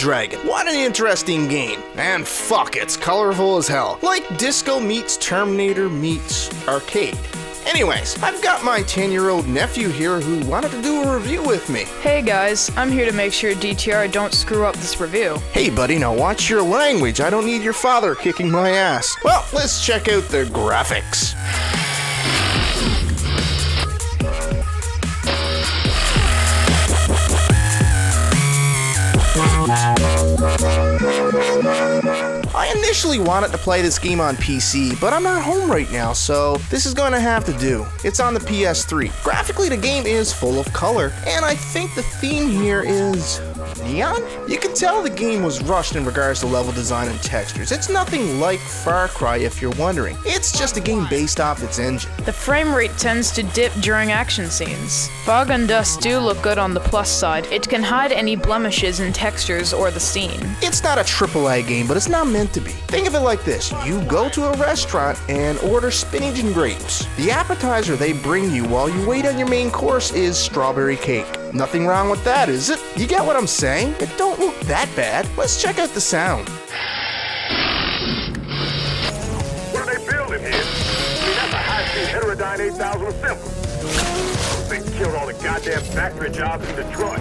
Dragon. What an interesting game. And fuck, it's colorful as hell. Like Disco meets Terminator meets arcade. Anyways, I've got my 10-year-old nephew here who wanted to do a review with me. Hey guys, I'm here to make sure DTR don't screw up this review. Hey buddy, now watch your language. I don't need your father kicking my ass. Well, let's check out the graphics. I initially wanted to play this game on PC, but I'm not home right now, so this is going to have to do. It's on the PS3. Graphically, the game is full of color, and I think the theme here is neon? You can tell the game was rushed in regards to level design and textures. It's nothing like Far Cry if you're wondering. It's just a game based off its engine. The frame rate tends to dip during action scenes. Fog and dust do look good on the plus side. It can hide any blemishes in textures or the scene. It's not a AAA game, but it's not meant to be. Think of it like this. You go to a restaurant and order spinach and grapes. The appetizer they bring you while you wait on your main course is strawberry cake. Nothing wrong with that, is it? You get what I'm saying? It don't look that bad. Let's check out the sound. What are they building here? I mean, that's a high-speed heterodyne 8000 assembly. They killed all the goddamn factory jobs in Detroit.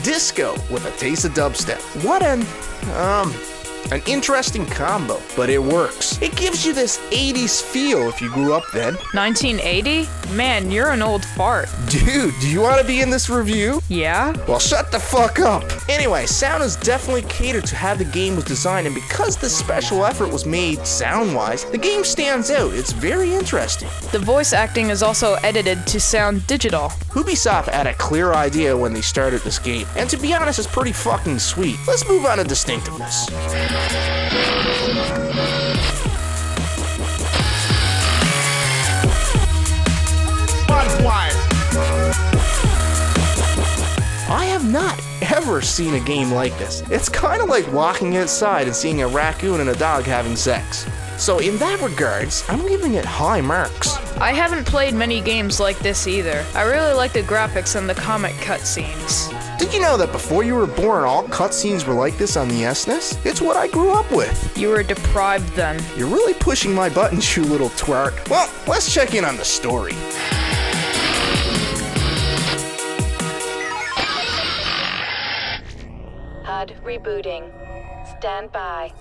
Disco with a taste of dubstep. What an interesting combo, but it works. It gives you this 80s feel if you grew up then. 1980? Man, you're an old fart. Dude, do you want to be in this review? Yeah? Well, shut the fuck up. Anyway, sound is definitely catered to how the game was designed, and because this special effort was made sound-wise, the game stands out. It's very interesting. The voice acting is also edited to sound digital. Ubisoft had a clear idea when they started this game, and to be honest, it's pretty fucking sweet. Let's move on to distinctiveness. I have not ever seen a game like this. It's kind of like walking outside and seeing a raccoon and a dog having sex. So in that regards, I'm giving it high marks. I haven't played many games like this either. I really like the graphics and the comic cutscenes. Did you know that before you were born, all cutscenes were like this on the SNES? It's what I grew up with. You were deprived then. You're really pushing my buttons, you little twerk. Well, let's check in on the story. HUD rebooting. Stand by.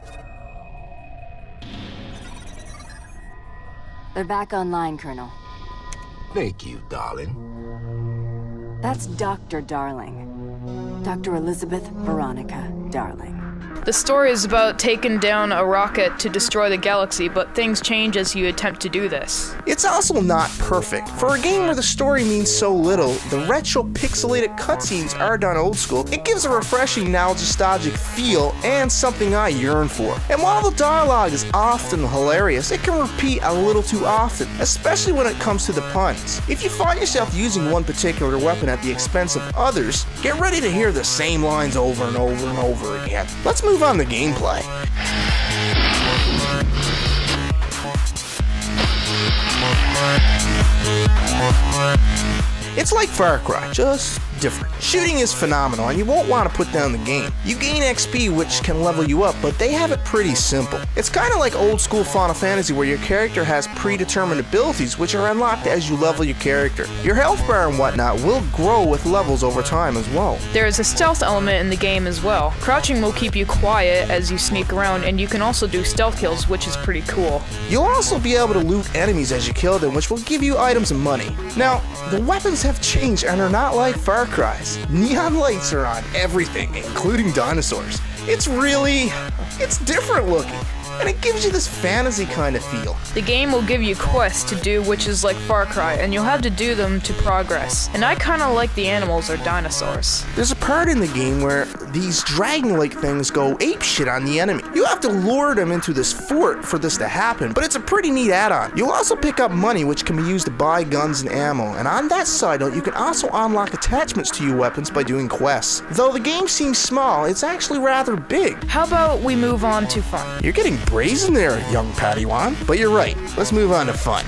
They're back online, Colonel. Thank you, darling. That's Dr. Darling. Dr. Elizabeth Veronica Darling. The story is about taking down a rocket to destroy the galaxy, but things change as you attempt to do this. It's also not perfect. For a game where the story means so little, the retro pixelated cutscenes are done old school. It gives a refreshing nostalgic feel and something I yearn for. And while the dialogue is often hilarious, it can repeat a little too often, especially when it comes to the puns. If you find yourself using one particular weapon at the expense of others, get ready to hear the same lines over and over and over again. Let's move on to gameplay. It's like Far Cry, just different. Shooting is phenomenal, and you won't want to put down the game. You gain XP, which can level you up, but they have it pretty simple. It's kind of like old school Final Fantasy, where your character has predetermined abilities, which are unlocked as you level your character. Your health bar and whatnot will grow with levels over time as well. There is a stealth element in the game as well. Crouching will keep you quiet as you sneak around, and you can also do stealth kills, which is pretty cool. You'll also be able to loot enemies as you kill them, which will give you items and money. Now, the weapons have changed and are not like Far Cry's. Neon lights are on everything, including dinosaurs. It's different looking, and it gives you this fantasy kind of feel. The game will give you quests to do, which is like Far Cry, and you'll have to do them to progress. And I kinda like the animals or dinosaurs. There's a part in the game where these dragon-like things go apeshit on the enemy. You have to lure them into this fort for this to happen, but it's a pretty neat add-on. You'll also pick up money, which can be used to buy guns and ammo, and on that side note, you can also unlock attachments to your weapons by doing quests. Though the game seems small, it's actually rather big. How about we move on to fun? You're getting brazen there, young Padawan, but you're right. Let's move on to fun.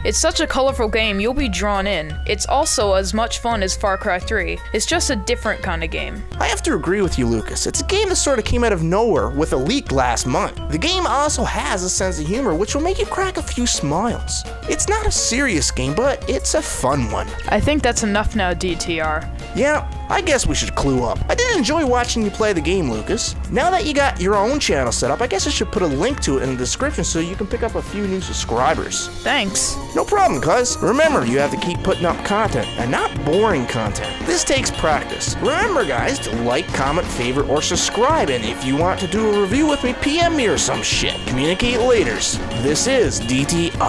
It's such a colorful game, you'll be drawn in. It's also as much fun as Far Cry 3. It's just a different kind of game. I have to agree with you, Lucas. It's a game that sort of came out of nowhere with a leak last month. The game also has a sense of humor which will make you crack a few smiles. It's not a serious game, but it's a fun one. I think that's enough now, DTR. Yeah, I guess we should clue up. I did enjoy watching you play the game, Lucas. Now that you got your own channel set up, I guess I should put a link to it in the description so you can pick up a few new subscribers. Thanks. No problem, cuz. Remember, you have to keep putting up content, and not boring content. This takes practice. Remember, guys, to like, comment, favorite, or subscribe, and if you want to do a review with me, PM me or some shit. Communicate laters. This is DTR.